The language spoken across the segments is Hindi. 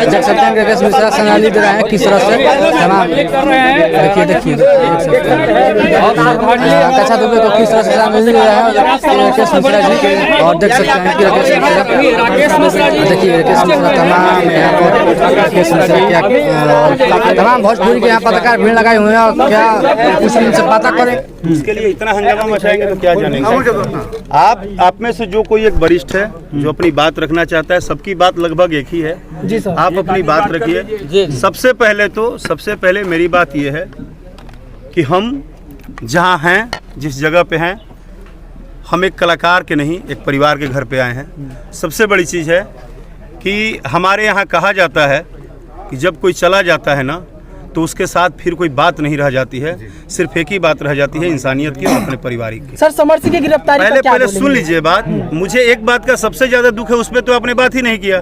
देख सकते हैं राकेश मिश्रा श्रद्धांजलि दे रहे हैं किस तरह से तमाम। देखिए आकांक्षा दुबे को किस तरह से श्रद्धांजलि दे रहे हैं राकेश मिश्रा जी। और देख सकते हैं कि राकेश मिश्रा देखिए राकेश मिश्रा तमाम यहाँ पर राकेश मिश्रा क्या तमाम भोजपुरी के यहाँ पत्रकार भीड़ लगाए हुए हैं। और क्या कुछ इनसे बातें करें, इसके लिए इतना हंगामा मचाएंगे तो क्या जानेंगे। आप में से जो कोई एक वरिष्ठ है जो अपनी बात रखना चाहता है, सबकी बात लगभग एक ही है जी सर। आप अपनी बात रखिए। सबसे पहले मेरी बात यह है कि हम जहाँ हैं, जिस जगह पे हैं, हम एक कलाकार के नहीं एक परिवार के घर पे आए हैं। सबसे बड़ी चीज़ है कि हमारे यहाँ कहा जाता है कि जब कोई चला जाता है ना तो उसके साथ फिर कोई बात नहीं रह जाती है, सिर्फ एक ही बात रह जाती है, इंसानियत की और अपने पारिवारिक की। सर समर सिंह की गिरफ्तारी पहले सुन लीजिए बात। मुझे एक बात का सबसे ज्यादा दुख है, उस पर तो आपने बात ही नहीं किया।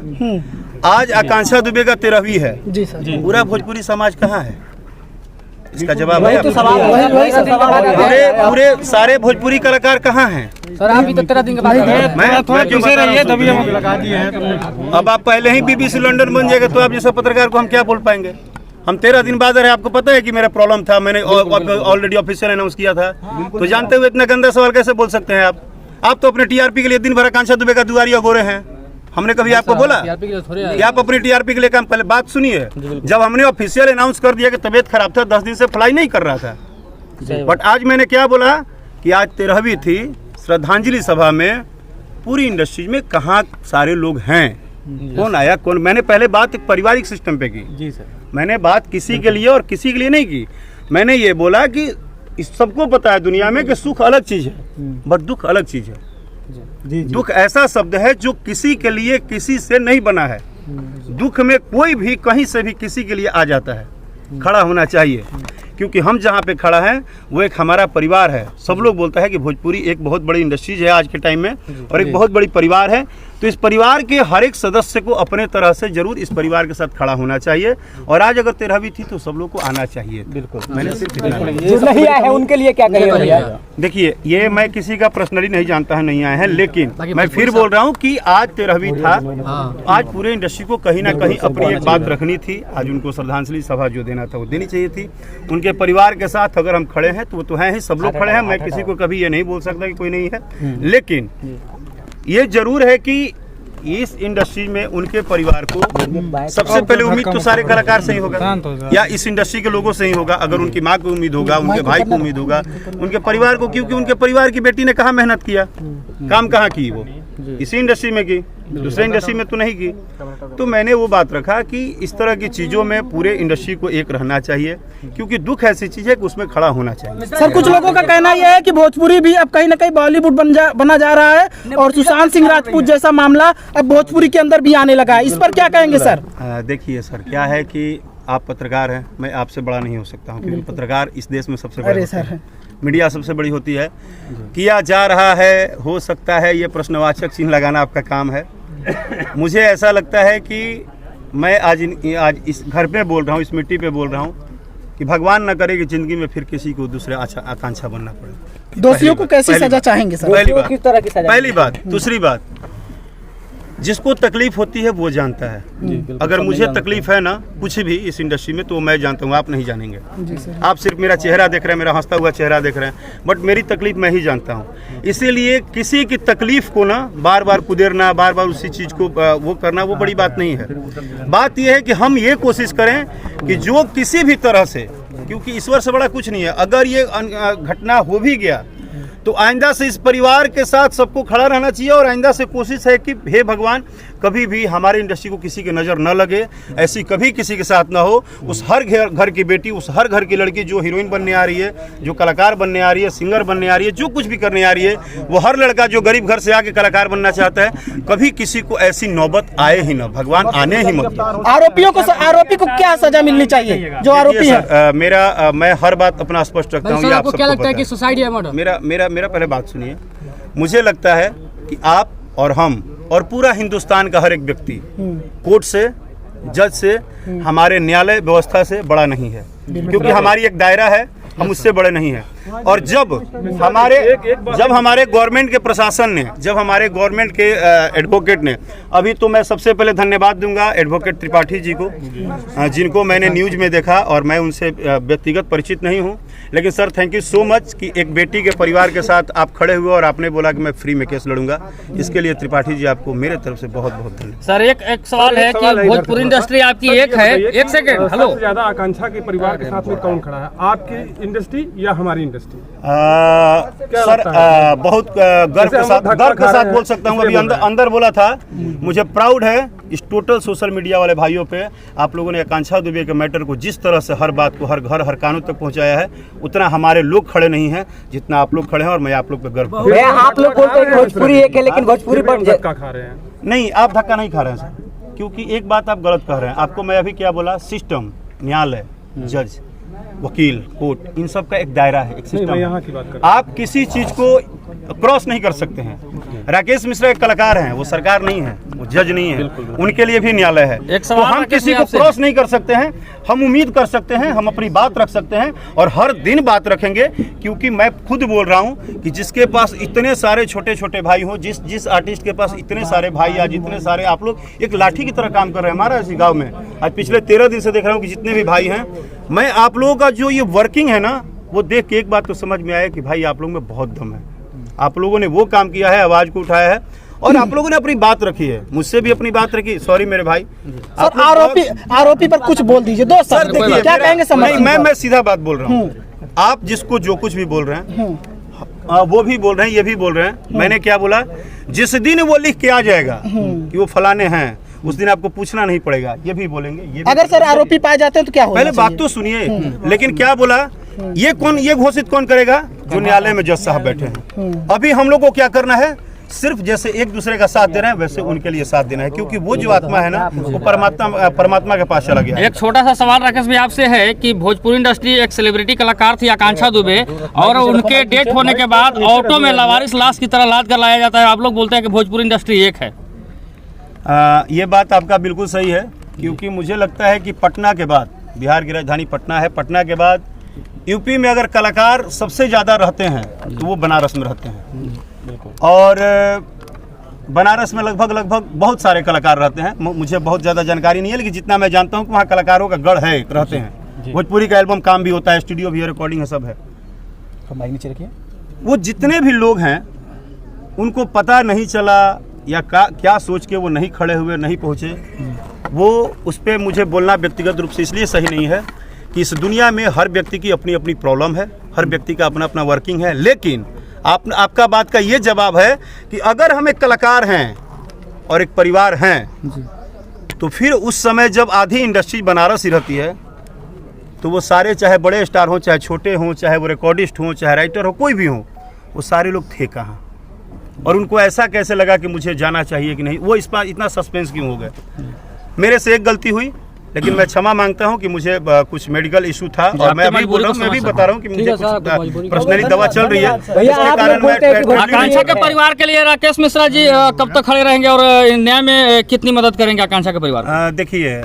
आज आकांक्षा दुबे का 13वीं है जी सर। पूरा भोजपुरी समाज कहाँ है, इसका जवाब है। पूरे सारे भोजपुरी कलाकार कहाँ हैं सर? आप भी तो 13 दिन के बाद अब आप पहले ही BBC लंदन बन जाएगा तो आप जैसा पत्रकार को हम क्या बोल पाएंगे। हम 13 दिन बाद रहे, आपको पता है कि मेरा प्रॉब्लम था, मैंने ऑलरेडी ऑफिशियल अनाउंस किया था। तो जानते हुए इतना गंदा सवाल कैसे बोल सकते हैं आप तो अपने TRP के लिए दिन भर आकांक्षा दुबे का दुआरी अगोरे हैं। हमने कभी आपको बोला कि आप अपनी TRP के लिए काम? पहले बात सुनिए। जब हमने ऑफिशियल अनाउंस कर दिया कि तबीयत खराब था, 10 दिन से फ्लाई नहीं कर रहा था, बट आज मैंने क्या बोला कि आज 13वीं थी, श्रद्धांजलि सभा में पूरी इंडस्ट्री में कहाँ सारे लोग हैं, कौन आया कौन। मैंने पहले बात एक पारिवारिक सिस्टम पे की जी सर। मैंने बात किसी के लिए और किसी के लिए नहीं की। मैंने ये बोला कि इस सबको पता है दुनिया में कि सुख अलग चीज़ है बट दुख अलग चीज़ है। जी। दुख ऐसा शब्द है जो किसी के लिए किसी से नहीं बना है। दुख में कोई भी कहीं से भी किसी के लिए आ जाता है, खड़ा होना चाहिए। क्योंकि हम जहाँ पे खड़ा हैं वो एक हमारा परिवार है। सब लोग बोलता है कि भोजपुरी एक बहुत बड़ी इंडस्ट्रीज है आज के टाइम में और एक बहुत बड़ी परिवार है। तो इस परिवार के हर एक सदस्य को अपने तरह से जरूर इस परिवार के साथ खड़ा होना चाहिए। और आज अगर 13वीं थी तो सब लोग को आना चाहिए। बिल्कुल, मैंने सिर्फ जो नहीं आए हैं उनके लिए क्या कहेंगे? देखिए, ये मैं किसी का पर्सनली नहीं जानता है नहीं आए हैं, लेकिन मैं फिर बोल रहा हूँ कि आज 13वीं था। आज पूरे इंडस्ट्री को कहीं ना कहीं अपनी एक बात रखनी थी। आज उनको श्रद्धांजलि सभा जो देना था वो देनी चाहिए थी। उनके परिवार के साथ अगर हम खड़े हैं तो वो तो हैं ही, सब लोग खड़े हैं। मैं किसी को कभी ये नहीं बोल सकता कि कोई नहीं है, लेकिन ये जरूर है कि इस इंडस्ट्री में उनके परिवार को सबसे पहले उम्मीद तो सारे कलाकार से ही होगा या इस इंडस्ट्री के लोगों से ही होगा। अगर उनकी माँ को उम्मीद होगा, उनके भाई को उम्मीद होगा, उनके परिवार को, क्योंकि उनके परिवार की बेटी ने कहाँ मेहनत किया, काम कहाँ की, वो इसी इंडस्ट्री में की, दूसरे इंडस्ट्री में तो नहीं की। तो मैंने वो बात रखा कि इस तरह की चीज़ों में पूरे इंडस्ट्री को एक रहना चाहिए, क्योंकि दुख ऐसी चीज़ है कि उसमें खड़ा होना चाहिए। सर कुछ लोगों का कहना यह है कि भोजपुरी भी अब कहीं ना कहीं बॉलीवुड बना जा रहा है और सुशांत सिंह राजपूत जैसा मामला अब भोजपुरी के अंदर भी आने लगा है। इस पर क्या कहेंगे सर? देखिए सर, क्या है कि आप पत्रकार हैं, मैं आपसे बड़ा नहीं हो सकता हूँ, क्योंकि पत्रकार इस देश में सबसे बड़े होते हैं, मीडिया सबसे बड़ी होती है। किया जा रहा है, हो सकता है, ये प्रश्नवाचक चिन्ह लगाना आपका काम है। मुझे ऐसा लगता है कि मैं आज इस घर पे बोल रहा हूँ, इस मिट्टी पे बोल रहा हूँ कि भगवान न करे कि जिंदगी में फिर किसी को दूसरे आकांक्षा बनना पड़े। दोषियों को कैसी सजा चाहेंगे सर? पहली बात। दूसरी बात, जिसको तकलीफ होती है वो जानता है। अगर मुझे तकलीफ है ना कुछ भी इस इंडस्ट्री में तो मैं जानता हूँ, आप नहीं जानेंगे। आप सिर्फ मेरा चेहरा देख रहे हैं, मेरा हंसता हुआ चेहरा देख रहे हैं, बट मेरी तकलीफ मैं ही जानता हूँ। इसीलिए किसी की तकलीफ को ना बार बार कुदेरना, बार बार उसी चीज़ को वो करना, वो बड़ी बात नहीं है। बात यह है कि हम ये कोशिश करें कि जो किसी भी तरह से, क्योंकि ईश्वर से बड़ा कुछ नहीं है, अगर ये घटना हो भी गया तो आइंदा से इस परिवार के साथ सबको खड़ा रहना चाहिए। और आइंदा से कोशिश है कि हे भगवान, कभी भी हमारे इंडस्ट्री को किसी की नज़र न लगे, ऐसी कभी किसी के साथ ना हो। उस हर घर की बेटी, उस हर घर की लड़की जो हीरोइन बनने आ रही है, जो कलाकार बनने आ रही है, सिंगर बनने आ रही है, जो कुछ भी करने आ रही है, वो हर लड़का जो गरीब घर से आके कलाकार बनना चाहता है, कभी किसी को ऐसी नौबत आए ही ना, भगवान आने ही मत। आरोपी को क्या सजा मिलनी चाहिए जो आरोपी है? मैं हर बात अपना स्पष्ट रखता हूँ। आपको क्या लगता है कि सुसाइड है मर्डर? मेरा पहले बात सुनिए। मुझे लगता है कि आप और हम और पूरा हिंदुस्तान का हर एक व्यक्ति कोर्ट से, जज से, हमारे न्यायालय व्यवस्था से बड़ा नहीं है, क्योंकि हमारी एक दायरा है, हम उससे बड़े नहीं हैं। और जब हमारे गवर्नमेंट के प्रशासन ने, जब हमारे गवर्नमेंट के एडवोकेट ने, अभी तो मैं सबसे पहले धन्यवाद दूंगा एडवोकेट त्रिपाठी जी को, जिनको मैंने न्यूज में देखा और मैं उनसे व्यक्तिगत परिचित नहीं हूं, लेकिन sir thank you so much कि एक बेटी के परिवार के साथ आप खड़े हुए और आपने बोला कि मैं फ्री में केस लड़ूंगा। इसके लिए त्रिपाठी जी आपको मेरे तरफ से बहुत बहुत धन्यवाद। सर एक सवाल है कि भोजपुरी इंडस्ट्री आपकी एक है, एक सेकंड, हेलो, सबसे ज्यादा आकांक्षा के परिवार के साथ में कौन खड़ा है, आपकी इंडस्ट्री या हमारी इंडस्ट्री? सर बहुत गर्व के साथ बोल सकता हूँ, अभी अंदर बोला था, मुझे प्राउड है इस टोटल सोशल मीडिया वाले भाइयों पे। आप लोगों ने आकांक्षा दुबे के मैटर को जिस तरह से हर बात को हर घर हर कानून तक पहुंचाया है, उतना हमारे लोग खड़े नहीं हैं जितना आप लोग खड़े हैं, और मैं आप लोग पे गर्व करता हूं। आप लोग बोलते हैं कि भोजपुरी एक है, लेकिन भोजपुरी पर धक्का खा रहे हैं। नहीं, आप धक्का नहीं खा रहे हैं सर, क्योंकि एक बात आप गलत कह रहे हैं। आपको मैं अभी क्या बोला, सिस्टम, न्यायालय, जज, वकील, कोर्ट, इन सब का एक दायरा है, एक सिस्टम है। आप किसी चीज को क्रॉस नहीं कर सकते हैं। राकेश मिश्रा एक कलाकार हैं, वो सरकार नहीं है, वो जज नहीं है, उनके लिए भी न्यायालय है। तो हम किसी को क्रॉस नहीं कर सकते हैं। हम उम्मीद कर सकते हैं, हम अपनी बात रख सकते हैं और हर दिन बात रखेंगे, क्योंकि मैं खुद बोल रहा हूं कि जिसके पास इतने सारे छोटे छोटे भाई हो, जिस आर्टिस्ट के पास इतने सारे भाई, आज इतने सारे आप लोग एक लाठी की तरह काम कर रहे हैं हमारा इसी गाँव में। आज पिछले 13 दिन से देख रहा हूँ कि जितने भी भाई हैं, मैं आप लोगों का जो ये वर्किंग है ना, वो देख के एक बात तो समझ में आया कि भाई आप लोगों में बहुत दम है। आप लोगों ने वो काम किया है, आवाज को उठाया है और आप लोगों ने अपनी बात रखी है, मुझसे भी अपनी बात रखी। सॉरी मेरे भाई। सर आरोपी पर कुछ बोल दीजिए, दो सर देखिए क्या कहेंगे समझ। मैं सीधा बात बोल रहा हूँ। आप जिसको जो कुछ भी बोल रहे हैं, वो भी बोल रहे हैं, ये भी बोल रहे हैं। मैंने क्या बोला, जिस दिन वो लिख के आ जाएगा कि वो फलाने हैं, उस दिन आपको पूछना नहीं पड़ेगा, ये भी बोलेंगे। ये भी अगर सर आरोपी पाए जाते हैं तो क्या होगा? पहले बात तो सुनिए। लेकिन क्या बोला, ये घोषित कौन करेगा? जो न्यायालय में जज साहब बैठे हैं। अभी हम लोग को क्या करना है, सिर्फ जैसे एक दूसरे का साथ दे रहे हैं वैसे उनके लिए साथ देना है, क्योंकि वो जो आत्मा है ना, वो परमात्मा के पास चला गया है। एक छोटा सा सवाल राकेश भाई आपसे है कि भोजपुरी इंडस्ट्री एक सेलिब्रिटी कलाकार थी आकांक्षा दुबे, और उनके डेथ होने के बाद ऑटो में लावारिस लाश की तरह लाद कर लाया जाता है। आप लोग बोलते हैं कि भोजपुरी इंडस्ट्री एक है। ये बात आपका बिल्कुल सही है, क्योंकि मुझे लगता है कि पटना के बाद, बिहार की राजधानी पटना है, पटना के बाद यूपी में अगर कलाकार सबसे ज़्यादा रहते हैं तो वो बनारस में रहते हैं। और बनारस में लगभग बहुत सारे कलाकार रहते हैं। मुझे बहुत ज़्यादा जानकारी नहीं है, लेकिन जितना मैं जानता हूँ कि वहाँ कलाकारों का गढ़ है, रहते हैं। भोजपुरी का एल्बम काम भी होता है, स्टूडियो भी है, रिकॉर्डिंग है, सब है। वो जितने भी लोग हैं उनको पता नहीं चला या क्या सोच के वो नहीं खड़े हुए, नहीं पहुँचे, वो उस पर मुझे बोलना व्यक्तिगत रूप से इसलिए सही नहीं है कि इस दुनिया में हर व्यक्ति की अपनी अपनी प्रॉब्लम है, हर व्यक्ति का अपना अपना वर्किंग है। लेकिन आपका बात का ये जवाब है कि अगर हम एक कलाकार हैं और एक परिवार हैं, तो फिर उस समय जब आधी इंडस्ट्री बनारस ही रहती है, तो वो सारे, चाहे बड़े स्टार हों, चाहे छोटे हों, चाहे वो रिकॉर्डिस्ट हों, चाहे राइटर हो, कोई भी हो, वो सारे लोग थे कहाँ, और उनको ऐसा कैसे लगा कि मुझे जाना चाहिए कि नहीं, वो इस पर इतना सस्पेंस क्यों हो गए। मेरे से एक गलती हुई, लेकिन मैं क्षमा मांगता हूं कि मुझे कुछ मेडिकल इशू था, और मैं अभी बोल रहा हूं, मैं भी बता रहा हूं कि मुझे कुछ पर्सनली दवा चल रही है, इसके कारण मैं आकांक्षा के परिवार के लिए राकेश मिश्रा जी कब तक खड़े रहेंगे और न्याय में कितनी मदद करेंगे आकांक्षा के परिवार? देखिए,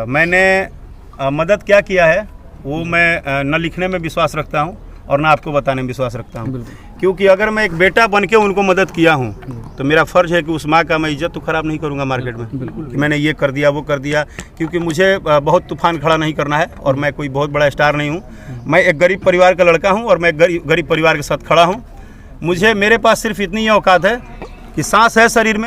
मैंने मदद क्या किया है वो मैं न लिखने में विश्वास रखता हूँ और ना आपको बताने में विश्वास रखता हूँ, क्योंकि अगर मैं एक बेटा बन के उनको मदद किया हूँ तो मेरा फ़र्ज़ है कि उस माँ का मैं इज्जत तो ख़राब नहीं करूँगा मार्केट में कि मैंने ये कर दिया वो कर दिया, क्योंकि मुझे बहुत तूफान खड़ा नहीं करना है और मैं कोई बहुत बड़ा स्टार नहीं हूँ। मैं एक गरीब परिवार का लड़का हूँ और मैं गरीब परिवार के साथ खड़ा हूँ। मेरे पास सिर्फ इतनी ही औकात है कि सांस है शरीर में,